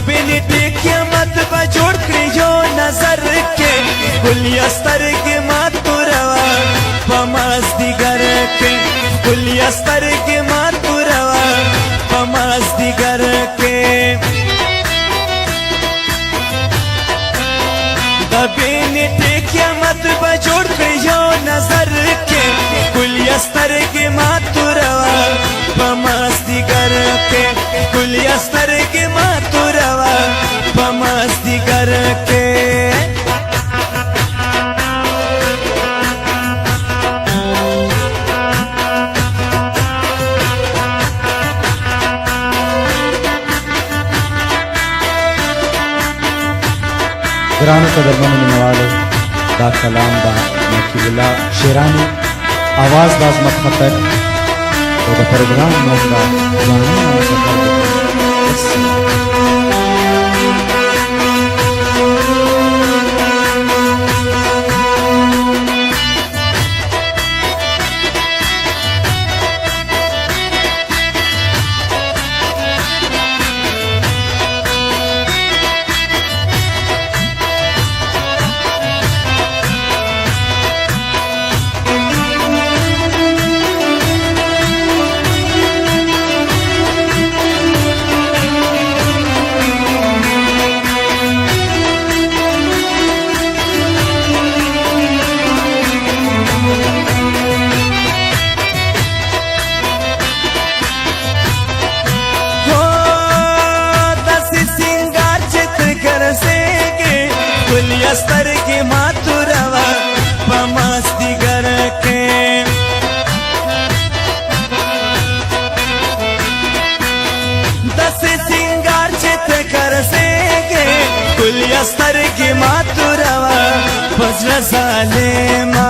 بینی ټی قیامت به جوړ کړي یو نظر کې ګلیا سترګې ما توروا په مازدیګر کې ګلیا سترګې ما توروا په مازدیګر کې د بینی ټی قیامت به جوړ کړي یو نظر کې ګلیا سترګې ما توروا په مازدیګر کې ګلیا سترګې ما توروا په مازدیګر کې ګرانو قدرمنو مینوالو دا کلام دا نقیب الله شیرانی آواز د عظمت خطر او د پروګرام نوم دا ځانونه سفر ګلیا سترګې ما توروا په مازدیګر کې داسې سینګار چې ته کرسېږې ګلیا سترګې ما توروا په زړه ظالمه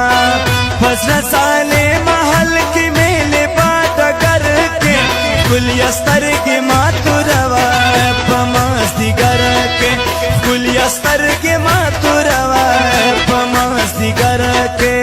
په زړه ظالمه هلکې میلې په ډګر کې ګلیا سترګې ما توروا په مازدیګر کې ګلیا سترګې ما توروا په مازدیګر کې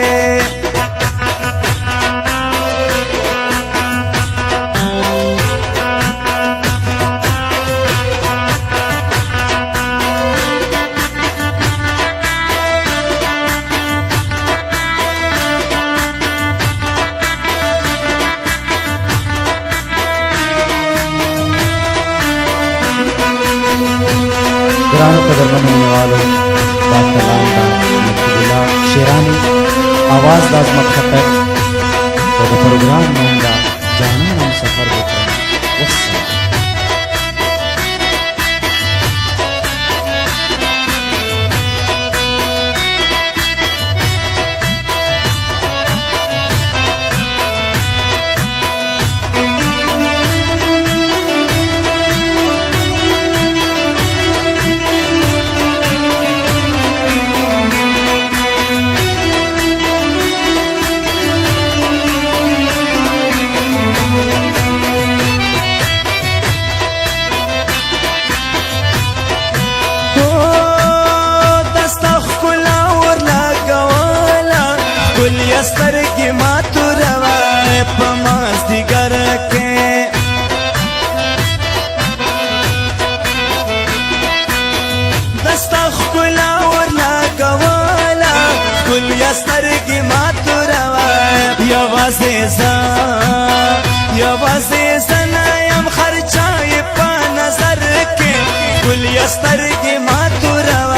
ګرانو قدرمنو مینوالو دا کلام دا نقیب الله شیرانی آواز د عظمت خطر او د پروګرام نوم دا ځانونه سفر وکړه والسلام ګلیا سترګې ما توروا په مازدیګر کې دستا ښکلا ورلګوله ګلیا سترګې ما توروا یوازې زه نه یم خرچه یې په نظر کې ګلیا سترګې ما توروا